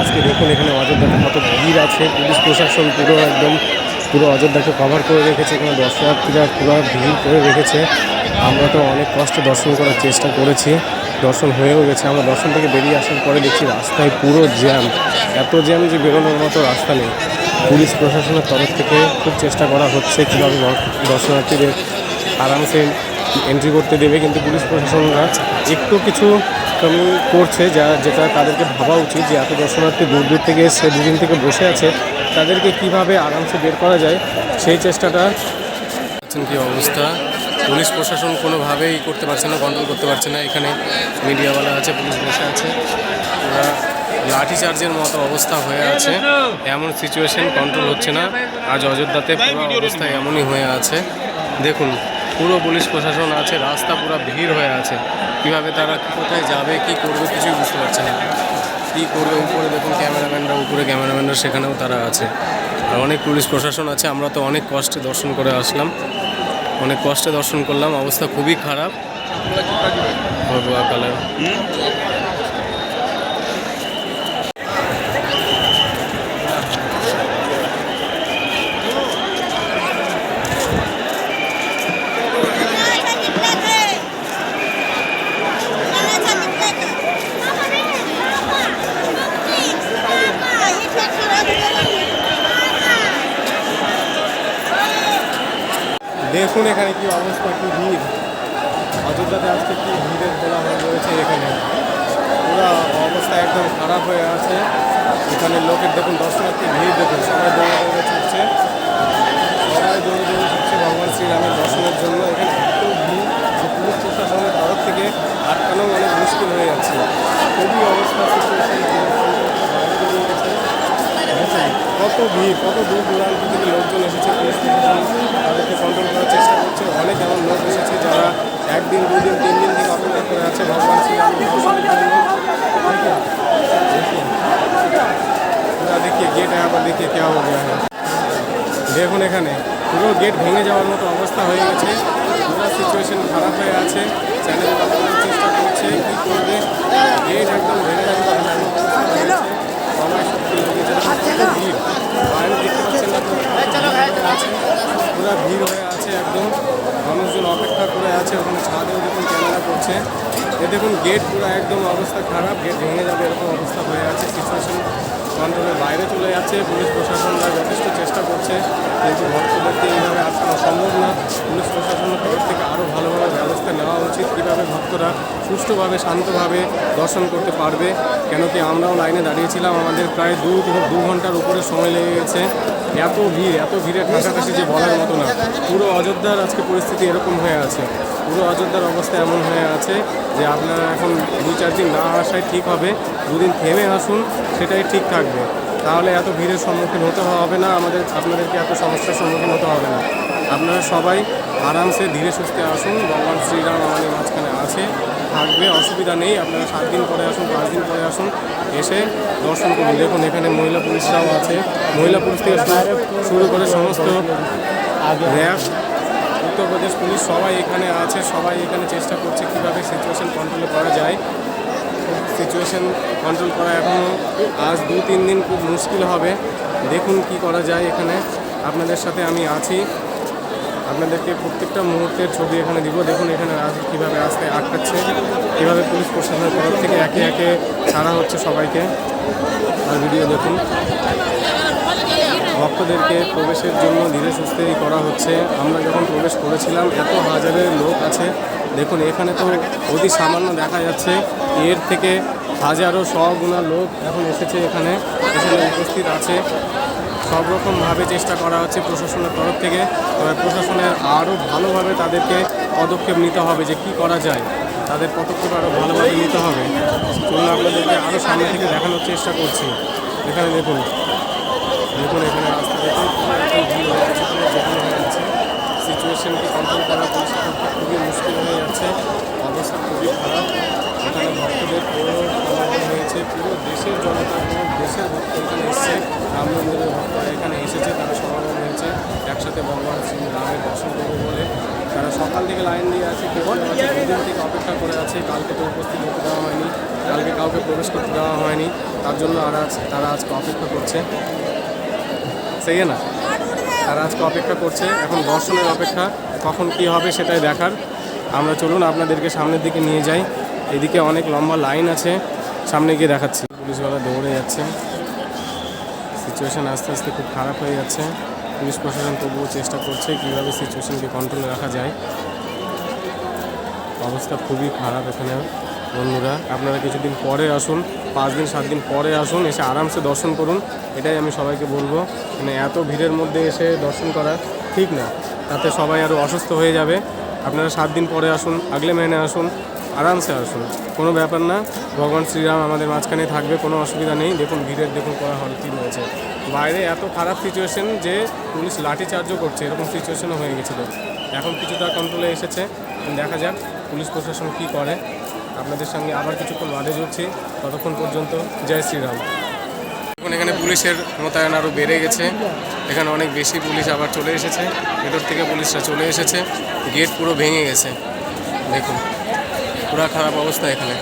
আজকে দেখুন এখানে অযোধ্যাতে কত ভিড় আছে, পুলিশ প্রশাসন পুরো অযোধ্যাকে কভার করে রেখেছে। এখানে দর্শনার্থীরা পুরো ভিড় করে রেখেছে। আমরা তো অনেক কষ্টে দর্শন করার চেষ্টা করেছি, দর্শন হয়েও গেছে। আমরা দর্শন থেকে বেরিয়ে আসার পরে দেখছি রাস্তায় পুরো জ্যাম, এত জ্যাম যে বেরোনোর মতো রাস্তা নেই। পুলিশ প্রশাসনের তরফ থেকে খুব চেষ্টা করা হচ্ছে কীভাবে দর্শনার্থীদের আরামসে এন্ট্রি করতে দেবে, কিন্তু পুলিশ প্রশাসনরা একটু কিছু কমি করছে, যেটা তাদেরকে ভাবা উচিত যে এত দর্শনার্থী দূর দূর থেকে এসে দুদিন থেকে বসে আছে, তাদেরকে কিভাবে আরামসে বের করা যায় সেই চেষ্টাটা। কি অবস্থা, পুলিশ প্রশাসন কোনোভাবেই করতে পারছে না, কন্ট্রোল করতে পারছে না। এখানে মিডিয়াওয়ালা আছে, পুলিশ বসে আছে, ওরা লাঠিচার্জের মতো অবস্থা হয়ে আছে। এমন সিচুয়েশন, কন্ট্রোল হচ্ছে না। আজ অযোধ্যাতে পুরো অবস্থা এমনই হয়ে আছে। দেখুন পুরো পুলিশ প্রশাসন আছে, রাস্তা পুরো ভিড় হয়ে আছে। কিভাবে তারা কোথায় যাবে, কি করবে কিছুই বুঝতে পারছে না। কী করবে, উপরে দেখুন ক্যামেরাম্যানরা সেখানেও তারা আছে, আর অনেক পুলিশ প্রশাসন আছে। আমরা তো অনেক কষ্টে দর্শন করে আসলাম, অনেক কষ্টে দর্শন করলাম, অবস্থা খুবই খারাপ। কালার দেখুন এখানে কি অবস্থা, কি ভিড় অযোধ্যাতে আজকে, কি ভিড়ের কোলাহল রয়েছে। এখানে পুরো অবস্থা একদম খারাপ হয়ে আছে। এখানে লোকের দেখুন, দর্শনার্থী ভিড় দেখুন, সবাই দৌড়ে ছুটছে ভগবান শ্রীরামের দর্শনের জন্য। এখানে এত ভিড় যে পুলিশ প্রশাসনের তরফ থেকে আটকানো অনেক মুশকিল হয়ে যাচ্ছে। খুবই অবস্থা কত ভিড়, কত দূর দূরান্ত থেকে লোকজন এসেছে। পুলিশ প্রশাসন তাদেরকে কন্ট্রোল করার চেষ্টা করছে। অনেক এমন লোক এসেছে যারা একদিন, দুদিন, 3 দিন থেকে অপেক্ষা করে আছে ভগবান শ্রীরামের দর্শনের জন্য। देखिए गेट यहाँ पर, देखिए क्या हो गया है। দেখুন এখানে পুরো গেট ভেঙে যাওয়ার মতো অবস্থা হয়ে গেছে, পুরো সিচুয়েশন খারাপ হয়ে আছে। চ্যানেল চেষ্টা করছে কী করবে, গেট একদম ভেঙে যাবে সবাই সত্যি লেগেছে। ভিড় বাইরে দেখতে পাচ্ছেন না, পুরো ভিড় হয়ে আছে একদম। মানুষজন অপেক্ষা করে আছে, ওখানে ছাদেও দেখুন ক্যামেরা করছে। এ দেখুন গেট পুরো একদম অবস্থা খারাপ, গেট ভেঙে যাবে এরকম অবস্থা হয়ে আছে। সিচুয়েশন কন্ট্রোলের বাইরে চলে যাচ্ছে। পুলিশ প্রশাসনরা যথেষ্ট চেষ্টা করছে, কিন্তু ভক্তদেরকে এইভাবে আটকানো সম্ভব না। পুলিশ প্রশাসনের তরফ থেকে আরও ভালোভাবে ব্যবস্থা নেওয়া উচিত, কীভাবে ভক্তরা সুষ্ঠুভাবে, শান্তভাবে দর্শন করতে পারবে। কেন কি আমরাও লাইনে দাঁড়িয়েছিলাম, আমাদের প্রায় দু ঘন্টার উপরে সময় লেগে গেছে। এত ভিড়ের ঠাসাঠাসি যে বলার মতো না। পুরো অযোধ্যার আজকে পরিস্থিতি এরকম হয়ে আছে, পুরো অযোধ্যার অবস্থা এমন হয়ে আছে যে আপনারা এখন 2-4 দিন না আসাই ঠিক হবে, 2 দিন থেমে আসুন, সেটাই ঠিক থাকবে। তাহলে এত ভিড়ের সম্মুখীন হতে হবে না, আপনাদেরকে এত সমস্যার সম্মুখীন হতে হবে না। আপনারা সবাই আরামসে ধীরে সুস্থে আসুন। ভগবান শ্রীরাম আমাদের মাঝখানে আছে, থাকবে, অসুবিধা নেই। আপনারা 7 দিন পরে আসুন, 5 দিন পরে আসুন, এসে দর্শন করুন। দেখুন এখানে মহিলা পুলিশরাও আছে, মহিলা পুলিশ থেকে শুরু করে সমস্ত র্যাব, উত্তরপ্রদেশ পুলিশ সবাই এখানে আছে। সবাই এখানে চেষ্টা করছে কীভাবে সিচুয়েশন কন্ট্রোল করা যায়। সিচুয়েশন কন্ট্রোল করা এখনও আজ 2-3 দিন খুব মুশকিল হবে। দেখুন কি করা যায়। এখানে আপনাদের সাথে আমি আছি, আপনাদেরকে প্রত্যেকটা মুহূর্তের ছবি এখানে দিব। দেখুন এখানে কীভাবে রাস্তায় আটকাচ্ছে, কীভাবে পুলিশ প্রশাসনের তরফ থেকে একে একে ছাড়া হচ্ছে সবাইকে। আর ভিডিও দেখুন, ভক্তদেরকে প্রবেশের জন্য ধীরে সুস্থেই করা হচ্ছে। আমরা যখন প্রবেশ করেছিলাম এত হাজারের লোক আছে, দেখুন এখানে তো অতি সামান্য দেখা যাচ্ছে, এর থেকে হাজারো 100 গুণা লোক এখন এসেছে, এখানে উপস্থিত আছে। সব রকমভাবে চেষ্টা করা হচ্ছে প্রশাসনের তরফ থেকে। তবে প্রশাসনের আরও ভালোভাবে তাদেরকে পদক্ষেপ নিতে হবে, যে কি করা যায়, তাদের পদক্ষেপ আরও ভালোভাবে নিতে হবে। চলুন আপনাদেরকে আরও সামনে থেকে দেখানোর চেষ্টা করছি। এখানে দেখুন এখানে রাস্তা দেখুন হয়ে যাচ্ছে। সিচুয়েশনকে কন্ট্রোল করা পুলিশের পক্ষে খুবই মুশকিল হয়ে যাচ্ছে, অবস্থা খুবই খারাপ। এখানে ভক্তদের পুরো সমাগম হয়েছে, পুরো দেশের জনতা, পুরো দেশের ভক্ত এখানে এসেছে। রাম মন্দিরের ভক্তরা এখানে এসেছে, তারা সমাগম হয়েছে একসাথে ভগবান শ্রী রামের দর্শন করবে বলে। তারা সকাল থেকে লাইন দিয়ে আছে, কেউ দুদিন থেকে অপেক্ষা করে আছে। কালকে তো উপস্থিত হতে দেওয়া হয়নি, কালকে কাউকে প্রবেশ করতে দেওয়া হয়নি, তার জন্য তারা আজকে অপেক্ষা করছে। সেই না, তারা আজকে অপেক্ষা করছে। এখন দর্শনের অপেক্ষা, কখন কি হবে সেটাই দেখার। আমরা চলুন আপনাদেরকে সামনের দিকে নিয়ে যাই। এদিকে অনেক লম্বা লাইন আছে, সামনে গিয়ে দেখাচ্ছি। পুলিশওয়ালা দৌড়ে যাচ্ছে, সিচুয়েশান আস্তে আস্তে খুব খারাপ হয়ে যাচ্ছে। পুলিশ প্রশাসন তবুও চেষ্টা করছে কীভাবে সিচুয়েশনকে কন্ট্রোলে রাখা যায়। অবস্থা খুবই খারাপ এখানে বন্ধুরা। আপনারা কিছুদিন পরে আসুন, 5 দিন 7 দিন পরে আসুন, এসে আরামসে দর্শন করুন। এটাই আমি সবাইকে বলবো। মানে এত ভিড়ের মধ্যে এসে দর্শন করা ঠিক না, তাতে সবাই আরও অসুস্থ হয়ে যাবে। আপনারা 7 দিন পরে আসুন, আগলে মেনে আসুন, আরামসে আসুন, কোনো ব্যাপার না। ভগবান শ্রীরাম আমাদের মাঝখানে থাকবে, কোনো অসুবিধা নেই। দেখুন ভিড়ের দেখুন করা হল কী রয়েছে বাইরে। এত খারাপ সিচুয়েশন যে পুলিশ লাঠিচার্জও করছে, এরকম সিচুয়েশনও হয়ে গেছিলো। এখন কিছুটা কন্ট্রোলে এসেছে, দেখা যাক পুলিশ প্রশাসন কী করে। আপনাদের সঙ্গে আবার কিছুক্ষণ বাদে জুড়ছি, ততক্ষণ পর্যন্ত জয় শ্রীরাম। এখন এখানে পুলিশের মোতায়েন আরও বেড়ে গেছে, এখানে অনেক বেশি পুলিশ আবার চলে এসেছে, ভেতর থেকে পুলিশরা চলে এসেছে। গেট পুরো ভেঙে গেছে, দেখুন পুরো খারাপ অবস্থা এখানে।